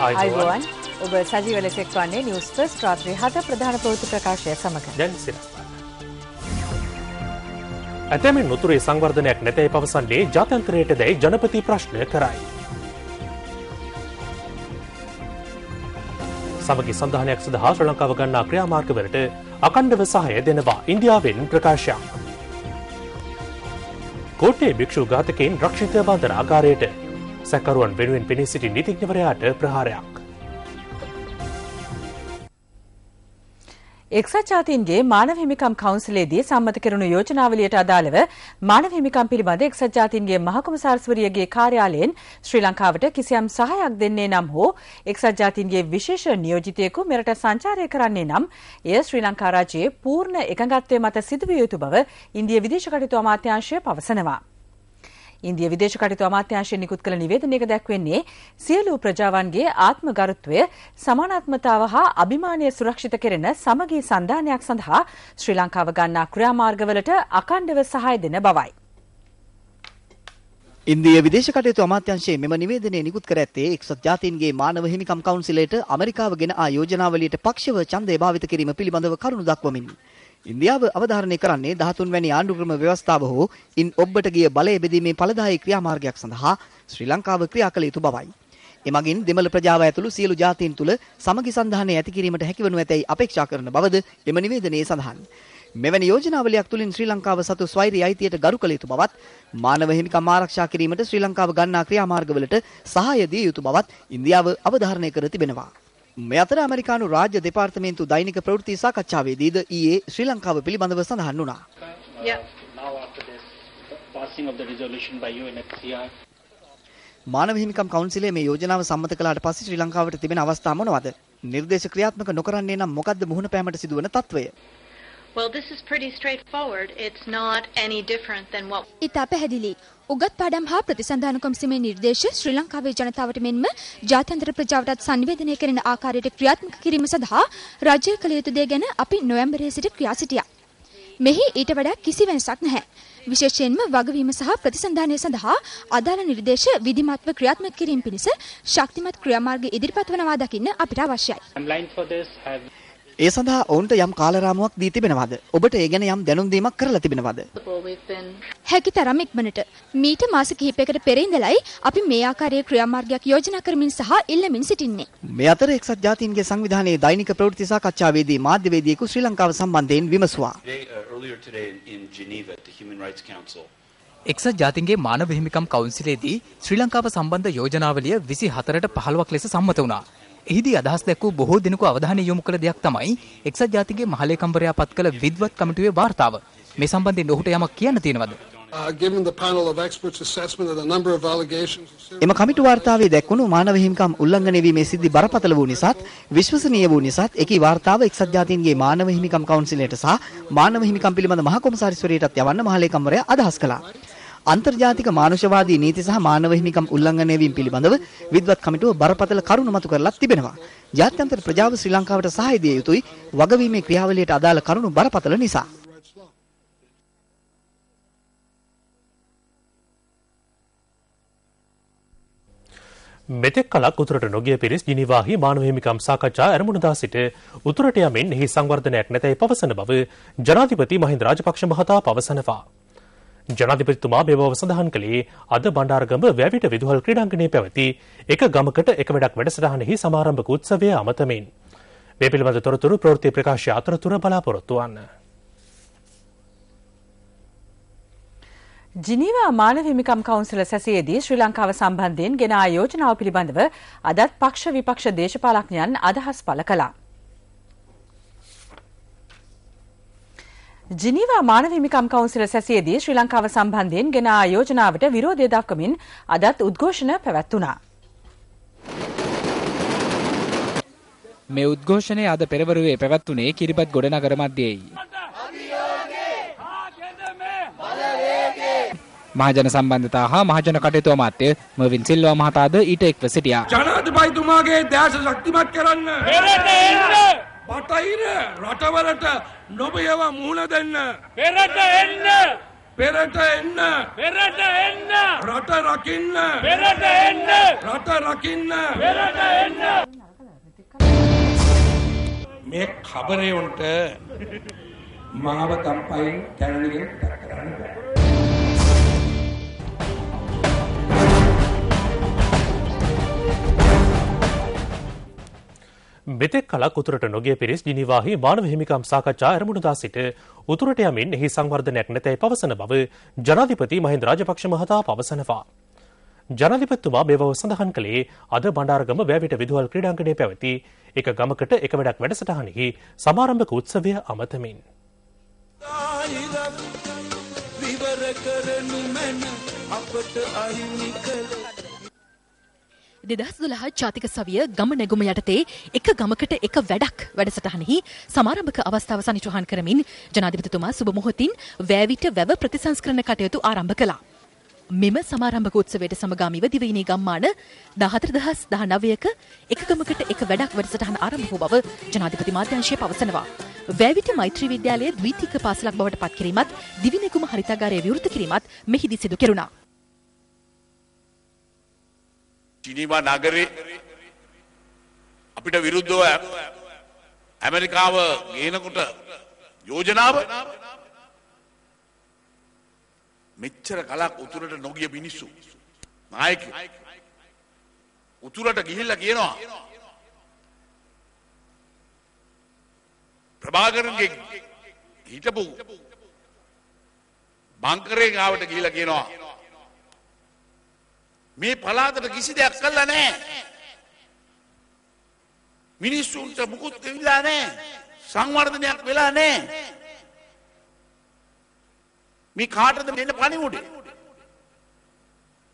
ආයුබෝවන් ඔබ සජීව ලෙස එක්වන්නේ නිවුස් ෆස්ට් රාත්‍රී 7 ප්‍රධාන ප්‍රවෘත්ති ප්‍රකාශය සමග. දැන් සිරා. ඇතැමින් උතුරේ සංවර්ධනයක් නැතයි පවසන්නේ ජාත්‍යන්තරයට දැයි ජනපති ප්‍රශ්න කරයි. සමගි සන්ධානයක් සඳහා ශ්‍රී ලංකාව ගන්නා ක්‍රියාමාර්ගවලට අඛණ්ඩව සහාය දෙනවා ඉන්දියාවෙන් ප්‍රකාශයක්. කෝට්ටේ භික්ෂු ඝාතකයින් රක්ෂිත බන්ධනාගාරයට සැකරුවන් වෙනුවෙන් පෙනී සිටි නීතිඥවරයාට ප්‍රහාරයක්. එක්සත් ජාතීන්ගේ මානව හිමිකම් කවුන්සිලේදී සම්මත කෙරුණු යෝජනාවලියට අදාළව මානව හිමිකම් පිළිබඳ එක්සත් ජාතීන්ගේ මහ කොමසාරිස්වරියගේ කාර්යාලයෙන් ශ්‍රී ලංකාවට කිසියම් සහායක් දෙන්නේ නම් හෝ එක්සත් ජාතීන්ගේ විශේෂ නියෝජිතයෙකු මෙරට සංචාරය කරන්නේ නම් එය ශ්‍රී ලංකා රජයේ පූර්ණ එකඟත්වය මත සිදුවිය යුතු බව ඉන්දිය විදේශ කටයුතු අමාත්‍යාංශය පවසනවා. ඉන්දිය විදේශ කටයුතු අමාත්‍යාංශය නිකුත් කළ නිවේදනයක දැක්වෙන්නේ සියලු ප්‍රජාවන්ගේ ආත්මගරුත්වය සමානාත්මතාව හා අභිමානය සුරක්ෂිත කෙරෙන සමගී සන්ධානයක් සඳහා ශ්‍රී ලංකාව ගන්නා ක්‍රියාමාර්ගවලට අඛණ්ඩව සහාය දෙන බවයි. ඉන්දිය විදේශ කටයුතු අමාත්‍යාංශයේ මෙම නිවේදනය නිකුත් කර ඇත්තේ එක්සත් ජාතීන්ගේ මානව හිමිකම් කවුන්සිලයට ඇමරිකාව ගෙන ආ යෝජනාවලියට පක්ෂව ඡන්දය භාවිත කිරීම පිළිබඳව කරුණු දක්වමින් ඉන්දියාව අවධාරණය කරන්නේ 13 වැනි ආණ්ඩුක්‍රම ව්‍යවස්ථාව හෝ ඉන් ඔබට ගිය බලය බෙදීමේ ඵලදායී ක්‍රියාමාර්ගයක් සඳහා ශ්‍රී ලංකාව ක්‍රියා කළ යුතු බවයි. එමගින් දෙමළ ප්‍රජාව ඇතුළු සියලු ජාතීන් තුළ සමගි සන්ධානය ඇති කිරීමට හැකිවනු ඇතැයි අපේක්ෂා කරන බවද එම නිවේදනයේ සඳහන්. මෙවැනි යෝජනාවලියක් තුළින් ශ්‍රී ලංකාව සතු ස්වෛරී අයිතියට ගරු කළ යුතු බවත් මානව හිමිකම් ආරක්ෂා කිරීමට ශ්‍රී ලංකාව ගන්නා ක්‍රියාමාර්ගවලට සහාය දිය යුතු බවත් ඉන්දියාව අවධාරණය කර තිබෙනවා. මේ අතර ඇමරිකානු රාජ්‍ය දෙපාර්තමේන්තු දෛනික ප්‍රවෘත්ති සාකච්ඡාවේදීද ඊයේ ශ්‍රී ලංකාව පිළිබඳව සඳහන් වුණා. මානව හිමිකම් කවුන්සිලයේ මේ යෝජනාව සම්මත කළාට පස්සේ ශ්‍රී ලංකාවට තිබෙන අවස්ථා මොනවාද? නිර්දේශ ක්‍රියාත්මක නොකරන්නේ නම් මොකද්ද මුහුණ පෑමට සිදුවන තත්වය? Well, this is pretty straightforward. It's not any different than what. ඉතා පැහැදිලි. උගත් පාඩම් හා ප්‍රතිසන්ධාන කොමිසමේ නිර්දේශ ශ්‍රී ලංකාවේ ජනතාවට මෙන්ම ජාත්‍යන්තර ප්‍රජාවටත් සංනිවේදනය කරන ආකාරයට ක්‍රියාත්මක කිරීම සඳහා රාජ්‍ය කළ යුතු දේ ගැන අපි නොවැම්බරයේ සිට ක්‍රියා සිටියා. මෙහි ඊට වඩා කිසි වෙනසක් නැහැ. විශේෂයෙන්ම වගවීම සහ ප්‍රතිසන්ධානය සඳහා අදාළ නිර්දේශ විධිමත්ව ක්‍රියාත්මක කිරීම පිණිස ශක්තිමත් ක්‍රියාමාර්ග ඉදිරිපත් වනවා දකින්න අපිට අවශ්‍යයි. ඒ සඳහා ඔවුන්ට යම් කාලරාමුවක් දී තිබෙනවද? ඔබට ඒ ගැන යම් දැනුම් දීමක් කරලා තිබෙනවද? හැකිතරම් ඉක්මනට මීට මාස කිහිපයකට පෙර ඉඳලයි අපි මේ ආකාරයේ ක්‍රියාමාර්ගයක් යෝජනා කරමින් සහ ඉල්ලමින් සිටින්නේ. මේ අතර එක්සත් ජාතීන්ගේ සංවිධානයේ දෛනික ප්‍රවෘත්ති සාකච්ඡාවේදී මාධ්‍යවේදියෙකු ශ්‍රී ලංකාව සම්බන්ධයෙන් විමසුවා. එක්සත් ජාතීන්ගේ මානව හිමිකම් කවුන්සිලේදී ශ්‍රී ලංකාව සම්බන්ධ යෝජනාවලිය 24ට 15ක් ලෙස සම්මත වුණා. එහිදී අදහස් දැක්වූ බොහෝ දෙනෙකු අවධානය යොමු කළ දෙයක් තමයි එක්සත් ජාතීන්ගේ මහලේකම්වරයා පත් කළ විද්වත් කමිටුවේ වාර්තාව. මේ සම්බන්ධයෙන් ඔහුට යමක් කියන්න තියෙනවද? එම කමිටු වාර්තාවේ දැක්වුණු මානව හිමිකම් උල්ලංඝනය වීමේ සිද්ධි බරපතල වූ නිසාත් විශ්වසනීය වූ නිසාත් එකී වාර්තාව එක්සත් ජාතීන්ගේ මානව හිමිකම් කවුන්සිලයට සහ මානව හිමිකම් පිළිබඳ මහ කොමසාරිස්වරයාටත් යවන්න මහලේකම්වරයා අදහස් කළා. අන්තර්ජාතික මානුෂවාදී නීති සහ මානව හිමිකම් උල්ලංඝනය වීම පිළිබඳව විද්වත් කමිටුව බරපතල කරුණු මතු කරලා තිබෙනවා. ජාත්‍යන්තර ප්‍රජාව ශ්‍රී ලංකාවට සහාය දිය යුතුයි වගවීමේ ක්‍රියාවලියට අදාළ කරුණු බරපතල නිසා. මෙතෙක් කලක් උතුරට නොගිය පිරිස් ජිනීවාහි මානව හිමිකම් සාකච්ඡා ආරම්භුණදා සිට උතුරට යමින් එහි සංවර්ධනයක් නැතයි පවසන බව ජනාධිපති මහින්ද රාජපක්ෂ මහතා පවසනවා. ජනාධිපතිතුමා මේ බව සඳහන් කළේ අද බණ්ඩාරගම වැවිට විදුහල් ක්‍රීඩාංගණයේ පැවති එක ගමකට එක වැඩක් වැඩසටහනෙහි සමාරම්භක උත්සවය අමතමින් මේ පිළිබඳ තොරතුරු ප්‍රවෘත්ති ප්‍රකාශය අතරතුර බලාපොරොත්තු වන්න. ජිනීවා මානව හිමිකම් කවුන්සිල සැසියේදී ශ්‍රී ලංකාව සම්බන්ධයෙන් ගෙන ආ යෝජනාව පිළිබඳව අදත් පක්ෂ විපක්ෂ දේශපාලඥයන් අදහස් පළ කළා. ජිනීවා මානව හිමිකම් කවුන්සිල සැසියේදී ශ්‍රී ලංකාව සම්බන්ධයෙන් ගෙන ආ යෝජනාවට විරෝධය දක්වමින් අදත් උද්ඝෝෂණ පැවැත්වුණා. මේ උද්ඝෝෂණය අද පෙරවරුවේ පැවැත්වුණේ කිරිබත් ගොඩනගර මැදයේයි. මහජන සම්බන්ධතා හා මහජන කටයුතු අමාත්‍ය මර්වින් සිල්වා මහතාද ඊට එක්ව සිටියා. ජනාධිපතිතුමාගේ දැස ශක්තිමත් කරන්න. පෙරට එන්න. බටහිර රටවලට නොබයව මුහුණ දෙන්න. පෙරට එන්න. පෙරට එන්න රට රකින්න රට රකින්න මේ खबरे උන්ට මාව කම්පයින් කැනඩියෙන් කරන්න බෑ. මෙතෙක් කලක් උතුරට නොගිය පිරිස් ජිනීවාහි මානව හිමිකම් සාකච්ඡා ආරම්භුණදා සිට උතුරට යමින් එහි සංවර්ධනයක් නැතැයි පවසන බව ජනාධිපති මහින්ද රාජපක්ෂ මහතා පවසනවා. ජනාධිපතිතුමා මේ බව සඳහන් කළේ අද බණ්ඩාරගම වැවිට විදුහල් ක්‍රීඩාංගණයේ පැවති එක ගමකට එක වැඩක් වැඩසටහනෙහි සමාරම්භක උත්සවය අමතමින්. දෙදස් 12 ජාතික සවිය ගම නැගුම යටතේ එක ගමකට එක වැඩක් වැඩසටහනෙහි සමාරම්භක අවස්ථාව සනිටුහන් කරමින් ජනාධිපතිතුමා සුබ මොහොතින් වැවිට වැව ප්‍රතිසංස්කරණ කටයුතු ආරම්භ කළා. මෙම සමාරම්භක උත්සවයට සමගාමීව දිවයිනේ ගම්මාන 14019ක එක ගමකට එක වැඩක් වැඩසටහන ආරම්භ වූ බව ජනාධිපති මාධ්‍යංශය පවසනවා. වැවිට මෛත්‍රී විද්‍යාලයේ ද්විතීක පාසලක් බවට පත් කිරීමත් දිවිනැගුම හරිතාගාරය විවෘත කිරීමත් මෙහිදී සිදු කෙරුණා. ජිනීවා නගරේ අපිට විරුද්ධව ඇමරිකාව ගේනකොට යෝජනාව මෙච්චර කලක් උතුරට නොගිය මිනිස්සු නායකයෝ උතුරට ගිහිල්ලා කියනවා ප්‍රභාකරන්ගේ හිටපු බංකරේ ගාවට ගිහිල්ලා කියනවා මේ පළාතට කිසි දෙයක් කළා නැහැ. මිනිස්සුන්ට මුකුත් වෙලා නැහැ. සංවර්ධනයක් වෙලා නැහැ. මේ කාටද දෙන්න පණිවුඩේ?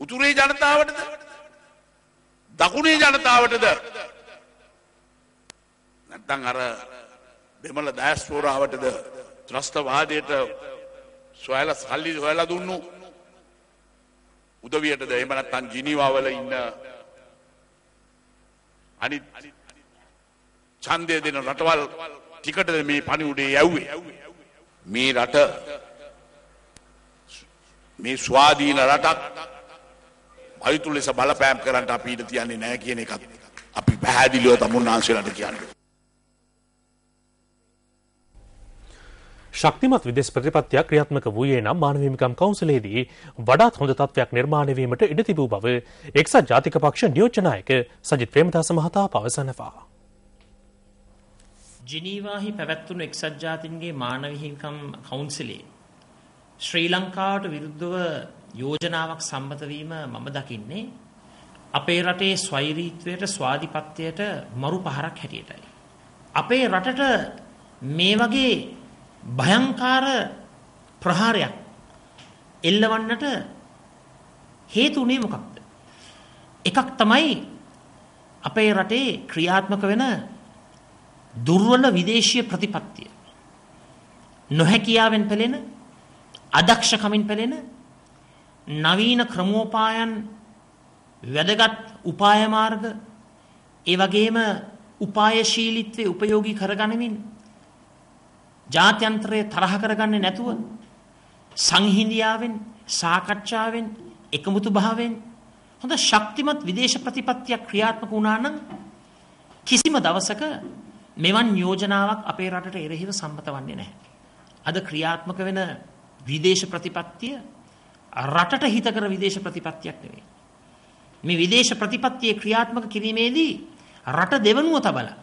උතුරේ ජනතාවටද? දකුණේ ජනතාවටද? නැත්නම් අර දෙමළ ඩයස්පෝරාවටද? ත්‍රස්තවාදයට සොයලා සල්ලි හොයලා දුන්නු උදවියටද? එහෙම නැත්නම් ජිනීවා වල ඉන්න අනිත් ඡන්දය දෙන රටවල් ටිකටද මේ පණිවුඩේ යව්වේ? මේ රට මේ ස්වාධීන රටක් අයිතු ලෙස බලපෑම් කරන්න අපි ඉඩ තියන්නේ නැහැ කියන එකත් අපි පැහැදිලිව තමුන්නාන්සේලාට කියන්නේ. ශක්තිමත් විදේශ ප්‍රතිපත්තියක් ක්‍රියාත්මක වූයේ නම් මානව හිමිකම් කවුන්සිලයේදී වඩාත් හොඳ තත්ත්වයක් නිර්මාණය වීමට ඉඩ තිබූ බව එක්සත් ජාතික පක්ෂ නියෝජ්‍ය නායක සජිත් ප්‍රේමදාස මහතා පවසනවා. ජිනීවාහි පැවැත්වුණු එක්සත් ජාතීන්ගේ මානව හිමිකම් කවුන්සිලයේ ශ්‍රී ලංකාවට විරුද්ධව යෝජනාවක් සම්මත වීම මම දකින්නේ අපේ රටේ ස්වෛරීත්වයට ස්වාධිපත්‍යයට මරු පහරක් හැටියටයි. අපේ රටට මේ වගේ භයංකාර ප්‍රහාරයක් එල්ලවන්නට හේතුුනේ මොකක්ද? එකක් තමයි අපේ රටේ ක්‍රියාත්මක වෙන දුර්වල විදේශීය ප්‍රතිපත්තිය. නොහැකියාවෙන් පෙළෙන, අදක්ෂකමින් පෙළෙන නවීන ක්‍රමෝපායන්, වැදගත් උපාය මාර්ග, ඒ වගේම උපායශීලීත්වයේ උපයෝගී කරගනිමින් ජාත්‍යන්තරයේ තරහ කරගන්නේ නැතුව සංහිඳියාවෙන්, සාකච්ඡාවෙන්, එකමුතු භාවයෙන් හොඳ ශක්තිමත් විදේශ ප්‍රතිපත්තියක් ක්‍රියාත්මක වුණා නම් කිසිම දවසක මෙවන් යෝජනාවක් අපේ රටට එරෙහිව සම්මත වන්නේ නැහැ. අද ක්‍රියාත්මක වෙන විදේශ ප්‍රතිපත්තිය රටට හිතකර විදේශ ප්‍රතිපත්තියක් නෙවෙයි. මේ විදේශ ප්‍රතිපත්තියේ ක්‍රියාත්මක කිරීමේදී රට දෙවනුව තබලා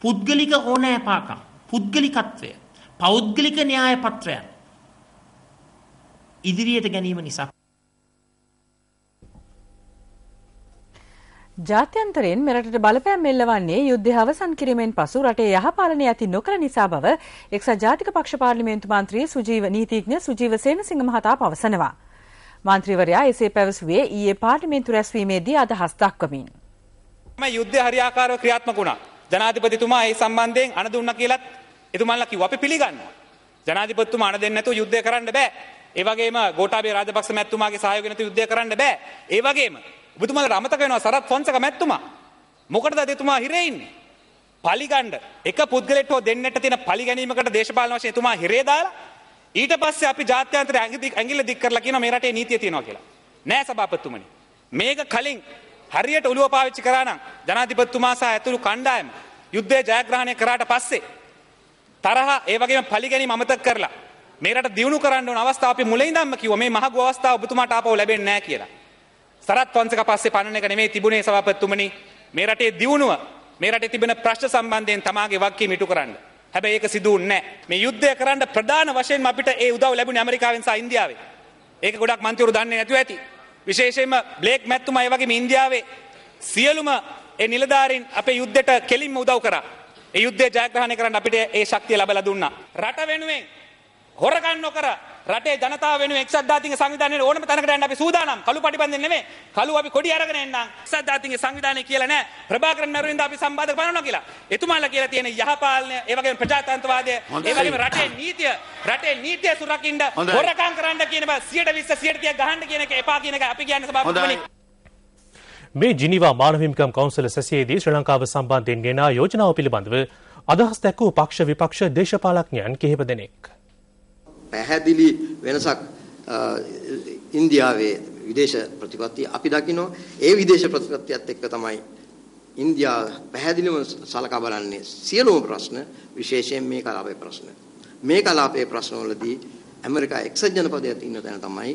පුද්ගලික ඕනෑපාකම්, පුද්ගලිකත්වය, පෞද්ගලික න්‍යාය පත්‍රයන් ඉදිරියට ගැනීම නිසා ජාත්‍යන්තරයෙන් මෙරටට බලපෑම් එල්ලවන්නේ යුද්ධය අවසන් කිරීමෙන් පසු රටේ යහපාලනය ඇති නොකර නිසා බව එක්සත් ජාතික පක්ෂ පාර්ලිමේන්තු මන්ත්‍රී නීතිඥ සුජීව සේනසිංහ මහතා පවසනවා. මන්ත්‍රීවරයා එසේ පැවසුවේ ඊයේ පාර්ලිමේන්තු රැස්වීමේදී අදහස් දක්වමින්. යුද්ධය හරියාකාරව ක්‍රියාත්මක වුණා. ජනාධිපතිතුමා ඒ සම්බන්ධයෙන් අණ දුන්නා කියලත් එතුමන්ලා කිව්වා. අපි පිළිගන්නවා. ජනාධිපතිතුමා අණ දෙන්නේ නැතුව යුද්ධය කරන්න බෑ. ඒ වගේම ගෝඨාභය රාජපක්ෂ මැතිතුමාගේ සහයෝගය නැතුව යුද්ධය කරන්න බෑ. ඒ වගේම ඔබතුමාලට අමතක වෙනවා සරත් ෆොන්සේකා මැතිතුමා. මොකටද එතුමා හිරේ ඉන්නේ? පලි ගන්න. එක පුද්ගලෙට හෝ දෙන්නට තියෙන පලි ගැනීමකට දේශපාලන වශයෙන් එතුමා හිරේ දාලා ඊට පස්සේ අපි ජාත්‍යන්තර ඇඟිල්ල දික් කරලා කියනවා මේ රටේ නීතිය තියෙනවා කියලා. නෑ සභාපතිතුමනි. මේක කලින් හරියට ඔළුව පාවිච්චි කරා නම් ජනාධිපතිතුමා සහ ඇතුළු කණ්ඩායම යුද්ධය ජයග්‍රහණය කරාට පස්සේ තරහ ඒ වගේම පරිගැනීම අමතක කරලා මේ රට දියුණු කරන්න ඕන අවස්ථාව අපි මුලින් ඉඳන්ම කිව්වා මේ මහගු අවස්ථාව ඔබතුමාට ආපහු ලැබෙන්නේ නැහැ කියලා. සරත් වංශක පස්සේ පන්නන එක නෙමෙයි තිබුණේ සභාපතිතුමනි. මේ රටේ දියුණුව මේ රටේ තිබෙන ප්‍රශ්න සම්බන්ධයෙන් තමාගේ වගකීම ඉටු කරන්න. හැබැයි ඒක සිදු වුණේ නැහැ. මේ යුද්ධය කරන්න ප්‍රධාන වශයෙන්ම අපිට ඒ උදව් ලැබුණේ ඇමරිකාවෙන් සහ ඉන්දියාවෙන්. ඒක ගොඩක් මන්ත්‍රීවරු දන්නේ නැතුව ඇති. විශේෂයෙන්ම බ්ලේක් මැතිතුමා ඒ වගේම ඉන්දියාවේ සියලුම ඒ නිලධාරීන් අපේ යුද්ධයට කෙලින්ම උදව් කරා. ඒ යුද්ධය ජයග්‍රහණය කරන්න අපිට ඒ ශක්තිය ලැබලා දුන්නා. රට වෙනුවෙන් හොරගම් නොකර රටේ ජනතාව වෙනුවෙන් එක්සත් ජාතීන්ගේ සංවිධානයේ ඕනම තැනකට යන්න අපි සූදානම්. කළු පටිබන්ධෙන් නෙමෙයි. කළු අපි කොඩි අරගෙන එන්නම්. එක්සත් ජාතීන්ගේ සංවිධානය කියලා නෑ. ප්‍රභාකරන් නරුවින්ද අපි සම්බාධක බලනවා කියලා. එතුමාලා කියලා තියෙන යහපාලනය, ඒ වගේම ප්‍රජාතන්ත්‍රවාදය, ඒ වගේම රටේ නීතිය සුරකින්න හොරගම් කරන්න කියන බා 120 130 ගහන්න කියන එක එපා කියන එක අපි කියන්නේ සභාපතිතුමනි. මේ ජිනීවා මානව හිමිකම් කවුන්සිල සැසියේදී ශ්‍රී ලංකාව සම්බන්ධයෙන් ගෙන යෝජනාව පිළිබඳව අදහස් දැක්වූ පක්ෂ විපක්ෂ දේශපාලඥයන් කිහිප දෙනෙක්. පැහැදිලි වෙනසක් ඉන්දියාවේ විදේශ ප්‍රතිපත්තිය අපි දකිනවා. ඒ විදේශ ප්‍රතිපත්තියත් එක්ක තමයි ඉන්දියාව පැහැදිලිවම සලකා බලන්නේ සියලුම ප්‍රශ්න, විශේෂයෙන් මේ කලාපයේ ප්‍රශ්න. මේ කලාපයේ ප්‍රශ්නවලදී ඇමරිකා එක්සත් ජනපදයේ ඉන්න තැන තමයි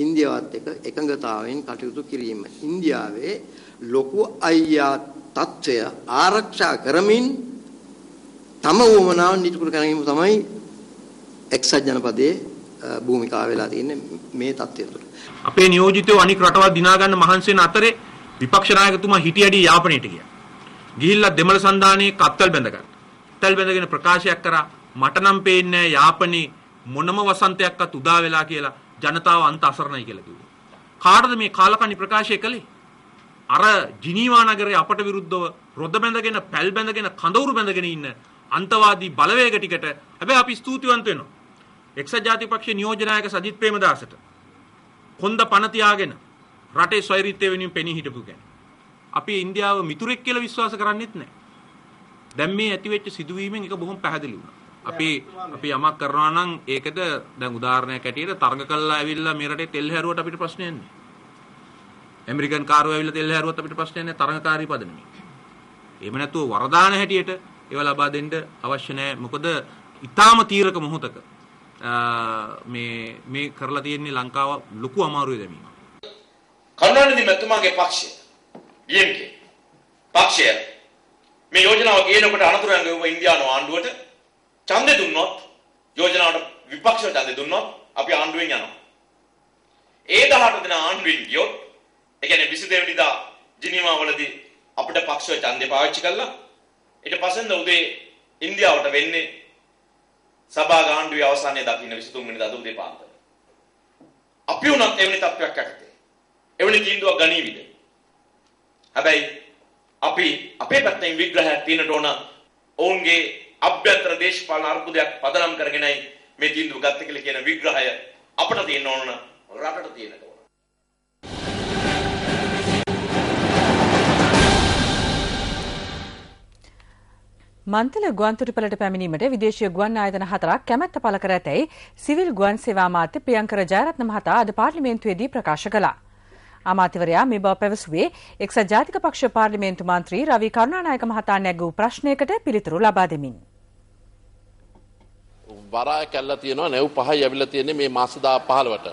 ඉන්දියාවත් එක්ක එකඟතාවයෙන් කටයුතු කිරීම. ඉන්දියාවේ ලොකු අයියා තත්ත්වය ආරක්ෂා කරමින් තම වමනාව නිකුත් කරගැනීම තමයි එක්සත් ජනපදයේ භූමිකාව වෙලා තියෙන්නේ මේ තත්ත්වය තුළ. අපේ නියෝජිතයෝ අනික් රටවල් දිනා ගන්න මහන්සි වෙන අතරේ විපක්ෂ නායකතුමා හිටියදී යාපනයට ගියා. ගිහිල්ලා දෙමළ සන්ධානයේ කත්තල් බැඳගත්තා. කත්තල් බැඳගෙන ප්‍රකාශයක් කරා මට නම් පේන්නේ යාපනයේ මොනම වසන්තයක්වත් උදා වෙලා කියලා ජනතාව අන්ත අසරණයි කියලා කිව්වා. කාටද මේ කාලකන්ණි ප්‍රකාශය කළේ? අර ජිනීවා නගරයේ අපට විරුද්ධව රොද බැඳගෙන, පැල් බැඳගෙන, කඳවුරු බැඳගෙන ඉන්න අන්තවාදී බලවේග ටිකට හැබැයි අපි ස්තුතිවන්ත වෙනවා. එක්සත් ජාතික පක්ෂයේ නියෝජනායක සජිත් ප්‍රේමදාසට කොන්ද පණ තියාගෙන රටේ ස්වෛරීත්වය වෙනුවෙන් පෙනී හිටපු කෙනෙක්. අපි ඉන්දියාව මිතුරෙක් කියලා විශ්වාස කරන්නේත් නැහැ. දැන් මේ ඇතිවෙච්ච සිදුවීමෙන් එක බොහොම පැහැදිලි වුණා. අපි යමක් කරනවා නම් ඒකද දැන් උදාහරණයක් ඇටියට තරඟ කළා ඇවිල්ලා මේ රටේ තෙල් හැරුවට අපිට ප්‍රශ්නයක් නැහැ. ඇමරිකන් කාරෝ ඇවිල්ලා තෙල් හැරුවත් අපිට ප්‍රශ්නයක් නැහැ තරඟකාරී පදනමේ. එහෙම නැතුව වරදාන හැටියට ඒව ලබා දෙන්න අවශ්‍ය නැහැ. මොකද ඊටාම තීරක මොහොතක මේ කරලා තියෙන්නේ ලංකාව ලොකු අමාරුවේ දැමීම. කරුණානිධි මැතිතුමාගේ පක්ෂය BNK පක්ෂය මේ යෝජනාව ගේනකොට අනතුරෙන් ගෙවුව ඉන්දියානු ආණ්ඩුවට ඡන්දෙ දුන්නොත් යෝජනාවට විපක්ෂව ඡන්දෙ දුන්නොත් අපි ආණ්ඩුවෙන් යනවා. ඒ 18 දෙනා ආණ්ඩුවෙන් ගියොත් ඒ කියන්නේ 22 වෙනිදා ජිනීවා වලදී අපිට පක්ෂව ඡන්දෙ පාවිච්චි කළා. ඊට පස්සේ උදේ ඉන්දියාවට වෙන්නේ සභා ගාණ්ඩුවේ අවසානයේ දකින්න 23 වෙනිදා උදේ පාන්දර. අපි උනත් එවැනි තත්ත්වයක් යටතේ එවැනි තීන්දුවක් ගනීවිද? හැබැයි අපි අපේ පැත්තෙන් විග්‍රහයක් තියෙනට ඕන. ඔවුන්ගේ අභ්‍යන්තර දේශපාලන අර්බුදයක් පදනම් කරගෙනයි මේ තීන්දුව ගත්ත කියලා කියන විග්‍රහය අපට තියෙන්න ඕන, රටට තියෙන්න ඕන. මන්තල ගුවන්තොටුපළට පැමිණීමට විදේශීය ගුවන් ආයතන 4ක් කැමැත්ත පළ කර ඇතැයි සිවිල් ගුවන් සේවා අමාත්‍ය ප්‍රියංකර ජයරත්න මහතා අද පාර්ලිමේන්තුවේදී ප්‍රකාශ කළා. අමාත්‍යවරයා මේ බව පැවසුවේ එක්සත් ජාතික පක්ෂ පාර්ලිමේන්තු මන්ත්‍රී රවි කරුණානායක මහතා නැගූ ප්‍රශ්නයකට පිළිතුරු ලබා දෙමින්. වරාය කැල්ලා තියෙනවා නැව් 5යි ඇවිල්ලා තියෙන්නේ මේ මාස 15ට.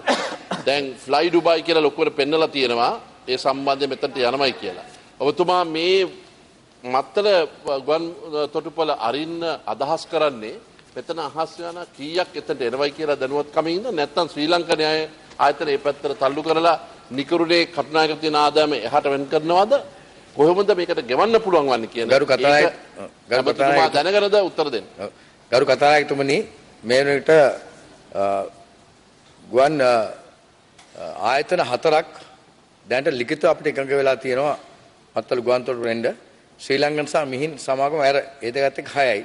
දැන් ෆ්ලයි ඩුබයි කියලා ලොකුවට පෙන්නලා තියෙනවා ඒ සම්බන්ධයෙන් මෙතනට යනමයි කියලා. ඔබතුමා මේ මත්තල ගුවන් තොටුපළ අරින්න අදහස් කරන්නේ මෙතන අහස් යන කීයක් එතනට එනවයි කියලා දැනුවත්කමින් ඉන්න නැත්නම් ශ්‍රී ලංකා න්‍යාය ආයතන මේ පැත්තට තල්ලු කරලා නිකරුණේ කටුනායක තියෙන ආදායම එහාට වෙන් කරනවද කොහොමද මේකට ගෙවන්න පුළුවන් වන්නේ කියන ගරු කතානායක දැනගනද උත්තර දෙන්න. ගරු කතානායකතුමනි මේ වෙනකොට ගුවන් ආයතන 4ක් දැනට ලිඛිතව අපිට එකඟ වෙලා තියෙනවා මත්තල ගුවන් තොටුපළ වෙන්න ශ්‍රී ලංකන් සහ මිහින් සමාගම ඇර ඒ දෙකත් එක්ක 6යි